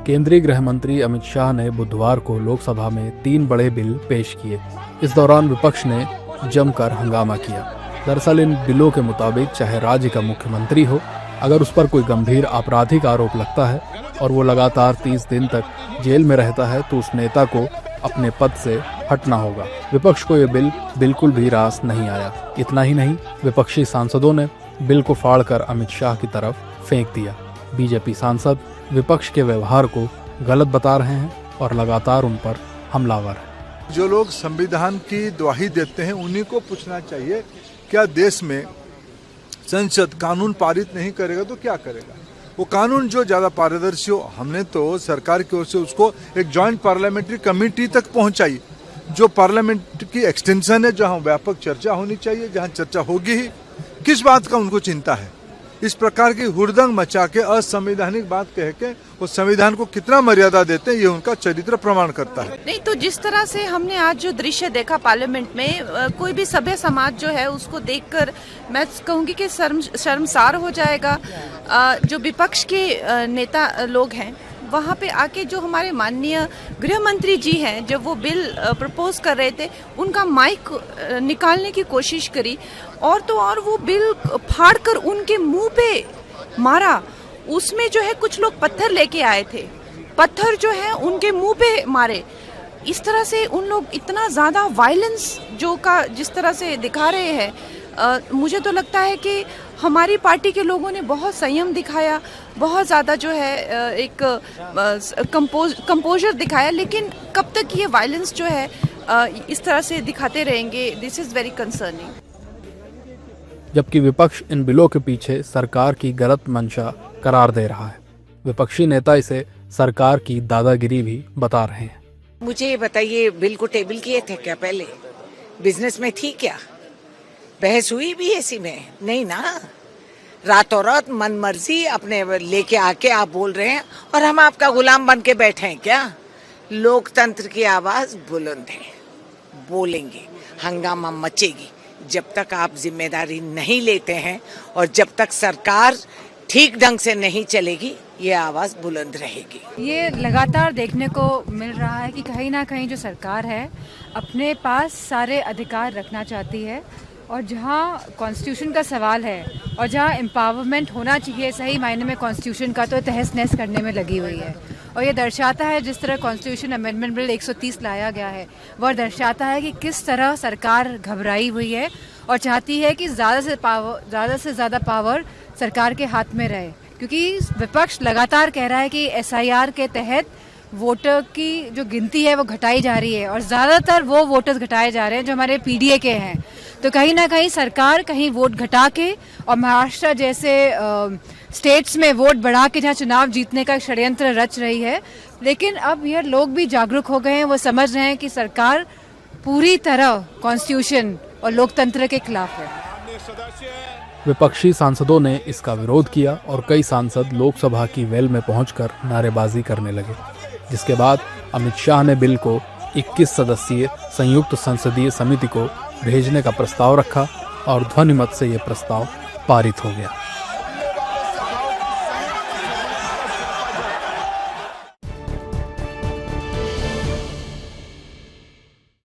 केंद्रीय गृह मंत्री अमित शाह ने बुधवार को लोकसभा में 3 बड़े बिल पेश किए। इस दौरान विपक्ष ने जमकर हंगामा किया। दरअसल इन बिलों के मुताबिक चाहे राज्य का मुख्यमंत्री हो, अगर उस पर कोई गंभीर आपराधिक आरोप लगता है और वो लगातार 30 दिन तक जेल में रहता है तो उस नेता को अपने पद से हटना होगा। विपक्ष को ये बिल बिल्कुल भी रास नहीं आया। इतना ही नहीं, विपक्षी सांसदों ने बिल को फाड़कर अमित शाह की तरफ फेंक दिया। बीजेपी सांसद विपक्ष के व्यवहार को गलत बता रहे हैं और लगातार उन पर हमलावर हैं। जो लोग संविधान की दुहाई देते हैं उन्हीं को पूछना चाहिए, क्या देश में संसद कानून पारित नहीं करेगा तो क्या करेगा? वो कानून जो ज्यादा पारदर्शी हो। हमने तो सरकार की ओर से उसको एक जॉइंट पार्लियामेंट्री कमेटी तक पहुंचाई, जो पार्लियामेंट की एक्सटेंशन है, जहां व्यापक चर्चा होनी चाहिए, जहां चर्चा होगी ही। किस बात का उनको चिंता है? इस प्रकार की हुड़दंग मचा के असंवैधानिक बात कह के वो संविधान को कितना मर्यादा देते हैं, ये उनका चरित्र प्रमाण करता है। नहीं तो जिस तरह से हमने आज जो दृश्य देखा पार्लियामेंट में, कोई भी सभ्य समाज जो है उसको देखकर मैं कहूंगी कि शर्मसार हो जाएगा। जो विपक्ष के नेता लोग हैं वहाँ पे आके जो हमारे माननीय गृह मंत्री जी हैं, जब वो बिल प्रपोज कर रहे थे, उनका माइक निकालने की कोशिश करी और तो और वो बिल फाड़कर उनके मुंह पे मारा। उसमें जो है कुछ लोग पत्थर लेके आए थे, पत्थर जो है उनके मुंह पे मारे। इस तरह से उन लोग इतना ज़्यादा वायलेंस जिस तरह से दिखा रहे हैं, मुझे तो लगता है कि हमारी पार्टी के लोगों ने बहुत संयम दिखाया, बहुत ज़्यादा जो है एक कंपोजर दिखाया। लेकिन कब तक ये वायलेंस जो है इस तरह से दिखाते रहेंगे, दिस इज़ वेरी कंसर्निंग। जबकि विपक्ष इन बिलों के पीछे सरकार की गलत मंशा करार दे रहा है। विपक्षी नेता इसे सरकार की दादागिरी भी बता रहे हैं। मुझे ये बताइए, बिल को टेबल किए थे क्या? पहले बिजनेस में थी क्या? बहस हुई भी ऐसी में? नहीं ना। रातों रात मन मर्जी अपने लेके आके आप बोल रहे हैं और हम आपका गुलाम बन के बैठे हैं क्या? लोकतंत्र की आवाज बुलंद है, बोलेंगे, हंगामा मचेगी। जब तक आप जिम्मेदारी नहीं लेते हैं और जब तक सरकार ठीक ढंग से नहीं चलेगी, ये आवाज बुलंद रहेगी। ये लगातार देखने को मिल रहा है कि कहीं ना कहीं जो सरकार है अपने पास सारे अधिकार रखना चाहती है और जहाँ कॉन्स्टिट्यूशन का सवाल है और जहाँ एम्पावरमेंट होना चाहिए सही मायने में कॉन्स्टिट्यूशन का, तो तहस नहस करने में लगी हुई है। और ये दर्शाता है, जिस तरह कॉन्स्टिट्यूशन अमेंडमेंट बिल 130 लाया गया है, वह दर्शाता है कि किस तरह सरकार घबराई हुई है और चाहती है कि ज़्यादा से ज़्यादा पावर सरकार के हाथ में रहे। क्योंकि विपक्ष लगातार कह रहा है कि SIR के तहत वोटर की जो गिनती है वो घटाई जा रही है और ज़्यादातर वो वोटर्स घटाए जा रहे हैं जो हमारे PDA के हैं। तो कहीं ना कहीं सरकार कहीं वोट घटा के और महाराष्ट्र जैसे स्टेट्स में वोट बढ़ा के जहाँ चुनाव जीतने का षड्यंत्र रच रही है। लेकिन अब यह लोग भी जागरूक हो गए हैं, वो समझ रहे हैं कि सरकार पूरी तरह कॉन्स्टिट्यूशन और लोकतंत्र के खिलाफ है। विपक्षी सांसदों ने इसका विरोध किया और कई सांसद लोकसभा की वेल में पहुंचकर नारेबाजी करने लगे, जिसके बाद अमित शाह ने बिल को 21 सदस्यीय संयुक्त संसदीय समिति को भेजने का प्रस्ताव रखा और ध्वनिमत से ये प्रस्ताव पारित हो गया।